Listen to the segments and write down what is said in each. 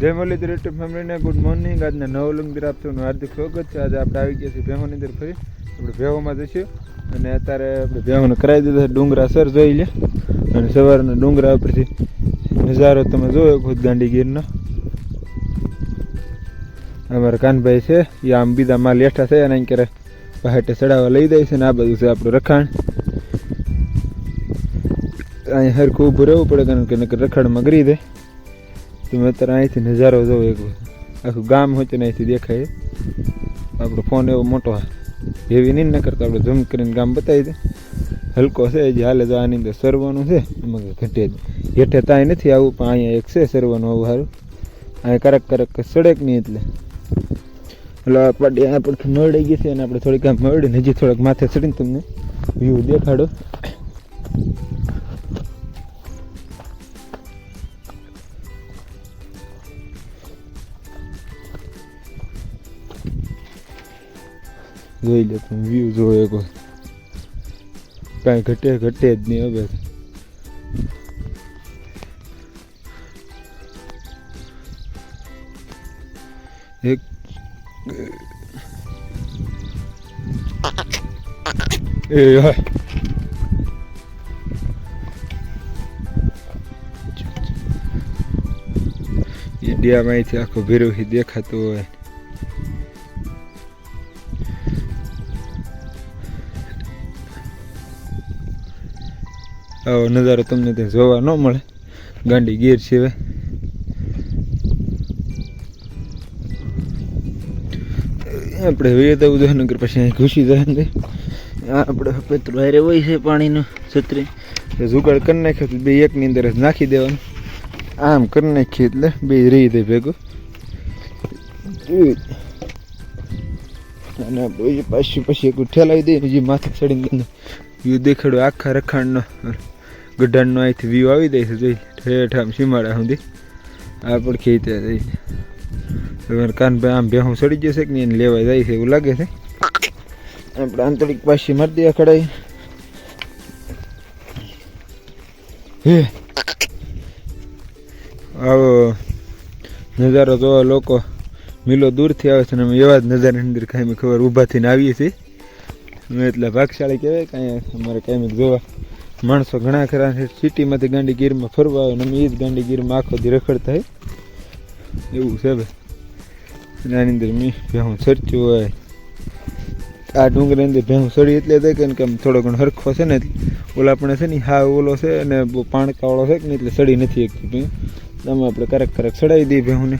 જય મુરલીધર યુટ્યુબ ફેમિલીને good morning. આજના નવ લંગદર આપતું હાર્દિક સ્વાગત છે. આજે આપણે આવી ગયા છીએ ભેહોની અંદર ફરી આપણે ભેહોમાં જઈશું અને અત્યારે આપણે ભેહોને કરાવી દીધા ડુંગરા સર જોઈ લે અને સવારના ડુંગરા ઉપરથી નજારો તમે જોયો ખુદ ગાંડીગીરનો. અમારા કાનભાઈ છે એ આમ બીજા માલ લેઠા છે અને અહીં ક્યારે પહાટે ચડાવવા લઈ જાય છે ને આ બધું છે આપણું રખાણ. અહીં હરખું ઊભું રહેવું પડે કારણ કે રખાડમાં ગરી દે. તમે અત્યારે અહીંથી નજારો જોવો એક આખું ગામ હોય ને અહીંથી દેખાય. આપણો ફોન એવો મોટો એવી નહીં ન કરતા આપણે ઝૂમ કરીને ગામ બતાવી દે. હલકો છે જે હાલે તો આની અંદર સરવાનું છે એમાં ઘટે જ હેઠે તાંય નથી આવું પણ અહીંયા એક છે સરવાનું આવું સારું. અહીંયા કરક સડક નહીં એટલે આપણે આપણથી મળડી ગઈ છે અને આપણે થોડીક આમ મળીને હજી થોડાક માથે ચડીને તમને વ્યૂ દેખાડો. જોઈ લે તમે વ્યૂ જોવો એક કાંઈ ઘટે જ નહીં. હવે એક એ હા ઇન્ડિયામાંથી આખો ભેરોહી દેખાતો હોય. આવો નજારો તમને ત્યાં જોવા ન મળે ગાંડી ગીર સિવાય. આપણે હવે તો ઉદયનગર પછી અહીં ઘૂસી જાય ને આપણે પેટ્રોલ હારે હોય છે પાણીનું છત્રી જુગાડ કરી નાખ્યો એટલે બે એકની અંદર જ નાખી દેવાનું. આમ કરી નાખીએ એટલે બે રહી દે ભેગું. અને આપણે પછી એક ઠેલાવી દઈએ જે માથે ચડીને વ્યૂ દેખાડો આખા રખાણનો ગઢાણનો અહીંથી વ્યૂ આવી જાય છે. જોઈ ઠેઠ આમ સીમાડા સુધી આ પડખે ત્યાં જઈને હવે કાનભાઈ આમ ભેહું ચડી જશે કે નહીં એને લેવા જાય છે એવું લાગે છે. આપણે આંતરિક પાછી મારી દે ખડાઈ. હે આવો નજારો જોવા લોકો મિલો દૂરથી આવે છે ને અમે એવા જ નજારાની અંદર કાંઈ ખબર ઊભા થઈને આવીએ છીએ. અમે એટલા ભાગશાળી કહેવાય કાંઈ અમારે કાંઈ જોવા માણસો ઘણા ખરા છે. સિટીમાંથી ગાંડીગીરમાં ફરવા આવે ને અમે એ જ ગાંડીગીરમાં આખો દી રખડતા હોય એવું છે. હવે આની અંદર મેં ભેહું ચડતું હોય આ ડુંગરની અંદર ભેહું ચડી એટલે થાય કે આમ થોડો ઘણો હરખો છે ને ઓલા પણ છે ને હા ઓલો છે અને બહુ પાણકાવાળો છે કે ને એટલે ચડી નથી એકતું ભેહું. તમે આપણે કરક ચડાવી દઈએ ભેહુંને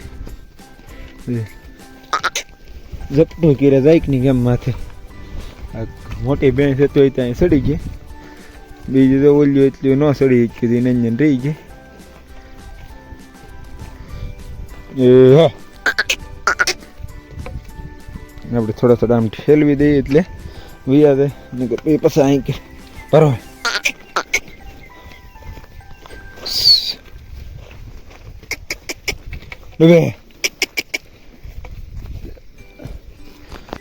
ઝપટું કીરે જાય કે નહીં ગામ માથે. આ મોટી બેન છે તો ત્યાં ચડી ગઈ બીજું તો ઓલ્યું એટલું ન ચડી કીધી નંજન રહી ગઈ. એ હા આપણે થોડા આમ ઠેલવી દઈએ એટલે વિયા દે એ પછી અહીં કે ભરો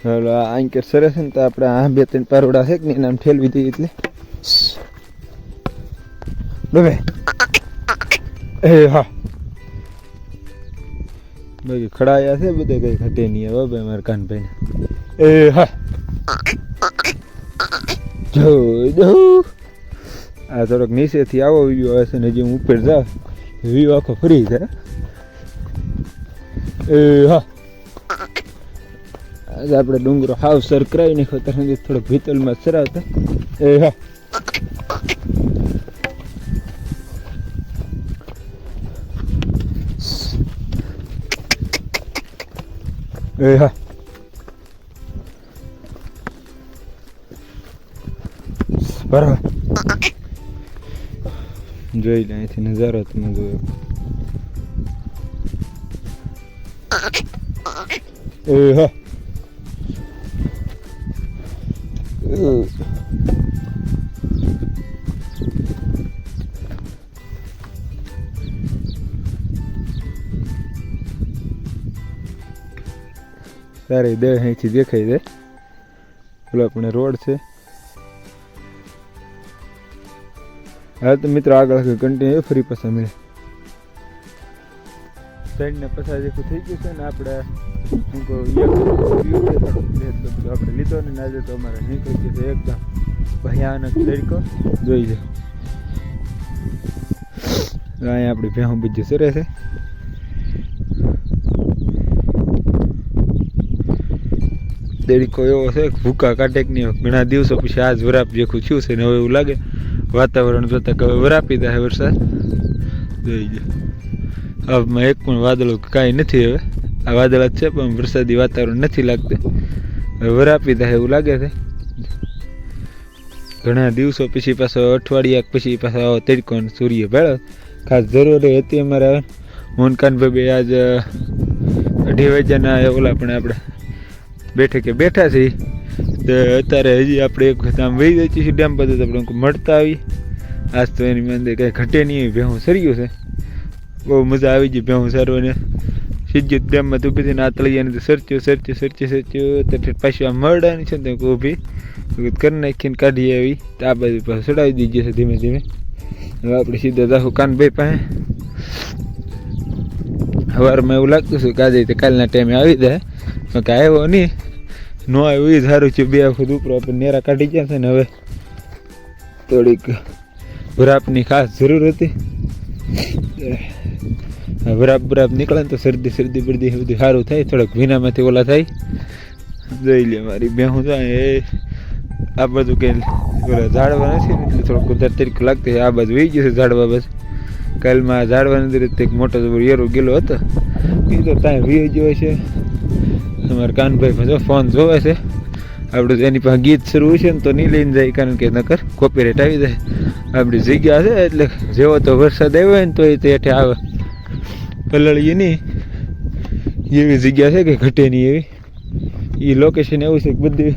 હાલો અહીં કે સરસ ને તો આપણે આ બે ત્રણ પારોડા છે કે નહીં આમ ઠેલવી દઈએ એટલે ડૂબે. એ હા બાકી ખડાયા છે બધા કઈ ઘટે નહીં હવે ભાઈ મારા કાનભાઈને. એ હા જો આ થોડોક નીચેથી આવો વ્યૂ આવે છે ને હજી હું ઉપર જાઉં વ્યૂ આખો ફરી જાય. એ હા આજે આપણે ડુંગરો હાવ સર કરાવી નાખ્યો ત્યારે થોડોક ભીતલમાં સરાવતા. એ હા એ હા બરાબર જોઈ લે અહીંથી નજારો તમે જોયો. એ હા સારી દે અહીંથી દેખાય છે પેલો આપણે રોડ છે. હા તો મિત્રો આગળ કન્ટિન્યુ ફરી પાછા મળે. સાઈડને પસાર જેટલું થઈ ગયું છે ને આપણે હું કહું આપણે લીધો ને આજે તો અમારે નીકળી ગયું છે એકદમ ભયાનક તડકો જોઈ જાય. અહીંયા આપણી ભેહું બીજી સરે છે. તડકો એવો છે ભૂકા કાઢે કે નહીં. ઘણા દિવસો પછી આજ વરાપ જેખું થયું છે ને હવે એવું લાગે વાતાવરણ જોતા કે હવે વરાપી દે વરસાદ જોઈ જાય. હવામાં એક પણ વાદળો કાંઈ નથી. હવે આ વાદળ જ છે પણ વરસાદી વાતાવરણ નથી લાગતું. હવે વરાપી દે એવું લાગે છે. ઘણા દિવસો પછી પાછો અઠવાડિયા પછી પાછો આવો તડકો સૂર્ય ભેળો ખાસ જરૂરી હતી અમારે. મોહનકાનભાઈ આજ 2:30 વાગ્યાના ઓલા પણ આપણે બેઠકે બેઠા છીએ તો અત્યારે હજી આપણે એક વખત આમ વહી જઈએ છીએ ડેમ બધું તો આપણે મળતા આવી. આજ તો એની અંદર કંઈ ઘટે નહીં. ભેહું સર્યું છે બહુ મજા આવી ગઈ ભેહું સારવાને. સીધી ડેમમાં તો ઊભી થઈને આ તળિયાને સરચ્યું તો પાછું આ મરડાની છે ને ઊભી કરી નાખીને કાઢી આવી તો આ બાજુ પાછું ચડાવી દીધી છે ધીમે ધીમે. હવે આપણે સીધા જાહું કાનભાઈ પાસે. સવારમાં એવું લાગતું હતું કે આજે તો કાલના ટાઈમે આવી જાય પણ કાંઈ આવ્યો નહીં. ન આવ્યું એ સારું છે. 2 વખત ઉપર આપણે નેરા કાઢી ગયા છે ને હવે થોડીક વરાપની ખાસ જરૂર હતી. વરાપ નીકળે ને તો શરદી બરદી બધું સારું થાય. થોડોક ભીનામાંથી ઓલા થાય. જોઈ લે મારી ભેહું જાય એ આ બાજુ કંઈ ઓલા ઝાડવા નથી ને એટલે થોડોક વધારે તરીકે લાગતી. આ બાજુ વહી ગયું છે ઝાડવા બસ. કાલમાં ઝાડવાની રીતે એક મોટો એરો ગયેલો હતો એ તો ત્યાં વી ગયો છે. તમારા કાનભાઈ પાસે ફોન જોવે છે. આપણે એની પાસે ગીત શરૂ છે ને તો નહીં લઈને જાય કારણ કે નકર કોપીરાઈટ આવી જાય. આપણી જગ્યા છે એટલે જેવો તો વરસાદ આવ્યો હોય ને તો એ હેઠે આવે. પલળીએ નહીં એવી જગ્યા છે કે ઘટે નહીં એવી. એ લોકેશન એવું છે કે બધી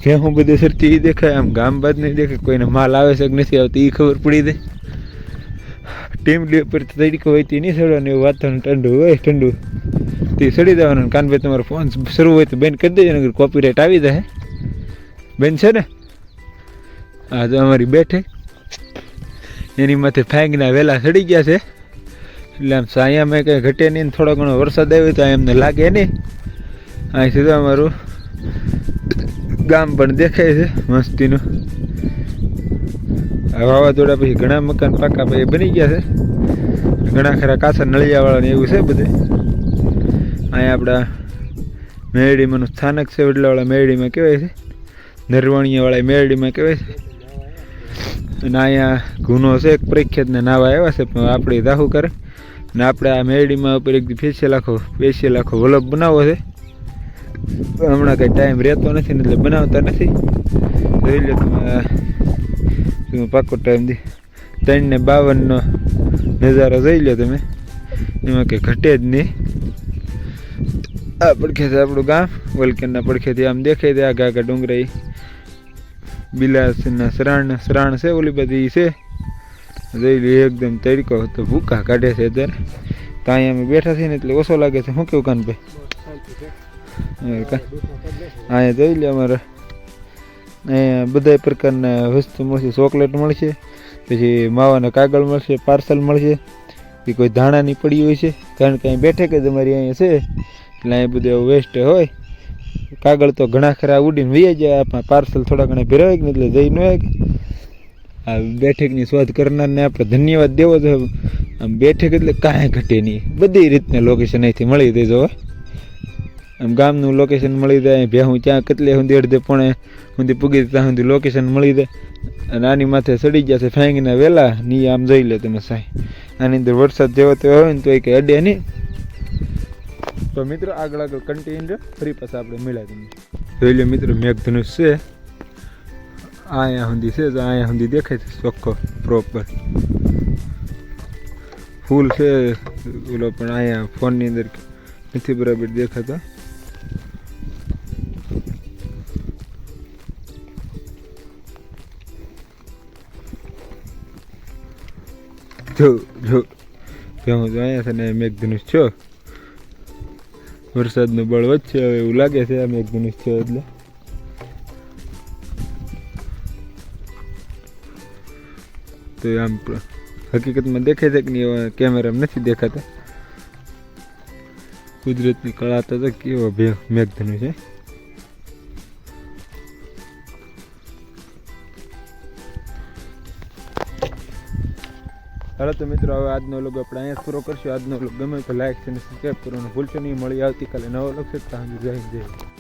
ભેહું બધી સરતી એ દેખાય. આમ ગામ બાદ નહીં દેખાય. કોઈને માલ આવે છે કે નથી આવતી એ ખબર પડી દે. ટીમલી ઉપર તડકો હોય તે નહીં ચડવાનું. એવું વાતાવરણ ઠંડુ તે ચડી જવાનું. કાનભાઈ તમારો ફોન શરૂ હોય તો બેન કરી દેજો ને કોપીરાઈટ આવી જાય. બેન છે ને હા તો અમારી બેઠે એની માથે ફાંગના વહેલા ચડી ગયા છે એટલે આમ સાયામાં કંઈ ઘટે નહીં. થોડો ઘણો વરસાદ આવ્યો તો એમને લાગે નહીં. અહીં સીધું અમારું ગામ પણ દેખાય છે મસ્તીનું. આ વાવાઝોડા પછી ઘણા મકાન પાકા પછી બની ગયા છે. ઘણા ખરા કાચા નળિયાવાળાને એવું છે બધે. અહીંયા આપણા મેરડીમાંનું સ્થાનક છે. વડલાવાળા મેરડીમાં કહેવાય છે. નરવાણીયાવાળા મેરડીમાં કહેવાય છે. અને અહીંયા ગુનો છે એક પ્રખ્યાત ને નાવા આવ્યા છે પણ આપણે દાહુ કરે ને આપણે આ મેરડીમાં ઉપર એક સ્પેશિયલ આખો વ્લોગ બનાવવો છે. હમણાં કંઈ ટાઈમ રહેતો નથી ને એટલે બનાવતા નથી. જોઈ લો તમે પાકો ટાઈમ 3:52 નજારો જોઈ લો તમે. એમાં કંઈ ઘટે જ નહીં. આ પડખેથી આપણું ગામ વલકેનના પડખેથી આમ દેખાય છે. આગા ડુંગરા બિલાસના સરાણ છે ઓલી બધી છે. જોઈ લે એકદમ તડકો તો ભૂકા કાઢે છે અત્યારે. ત્યાં અમે બેઠા છીએ ને એટલે ઓછો લાગે છે. શું કેવું કાનભાઈ? અહીંયા જોઈ લે અમારે અહીંયા બધા પ્રકારના વસ્તુ મળશે. ચોકલેટ મળશે, પછી માવાના કાગળ મળશે, પાર્સલ મળશે. એ કોઈ ધાણાની પડી હોય છે કારણ કે અહીં બેઠે કે તમારી અહીંયા છે એટલે અહીં બધું વેસ્ટ હોય. કાગળ તો ઘણા ખરા ઉડીને વહી જાય. આપણા પાર્સલ થોડા ઘણા ભેરાય કે ને એટલે જઈ ન હોય કે આ બેઠકની શોધ કરનારને આપણે ધન્યવાદ દેવો જોઈએ. આમ બેઠક એટલે કાંઈ ઘટે નહીં. બધી રીતના લોકેશન અહીંથી મળી દેજો. આમ ગામનું લોકેશન મળી જાય. ભેહું ત્યાં કેટલે સુધી 1:30 સુધી પૂગી ત્યાં સુધી લોકેશન મળી જાય. અને આની માથે ચડી ગયા છે ફાંગીના વહેલા ની. આમ જોઈ લે તમે સાહેબ. આની અંદર વરસાદ જેવો તો હોય ને તો એ કંઈ અડે નહીં. તો મિત્રો આગળ કન્ટિન્યુ ફરી પાછા આપણે મળ્યા તમને. જોઈ લે મિત્રો મેઘધનુષ છે અહીંયા સુધી છે. અહીંયા સુધી દેખાય છે ચોખ્ખો પ્રોપર ફૂલ છે. ઓલો પણ અહીંયા ફોનની અંદર નથી બરાબર દેખાતા. જો અહીંયા છે ને મેઘધનુષ છો. વરસાદનું બળ વધશે હવે એવું લાગે છે. આ મેઘધનુષ છે એટલે તો આમ હકીકતમાં દેખાય છે કે નહીં કેમેરામાં નથી દેખાતા. કુદરતની કળા તો કેવો મેઘધનુ છે. હાલો તો મિત્રો હવે આજનો વ્લોગ આપણે અહીંયા પૂરો કરશું. આજનો વ્લોગ ગમે તો લાઈક અને સબસ્ક્રાઈબ કરવાનું ભૂલશો નહીં. મળી આવતીકાલે નવો વ્લોગ છે. જય હિન્દ.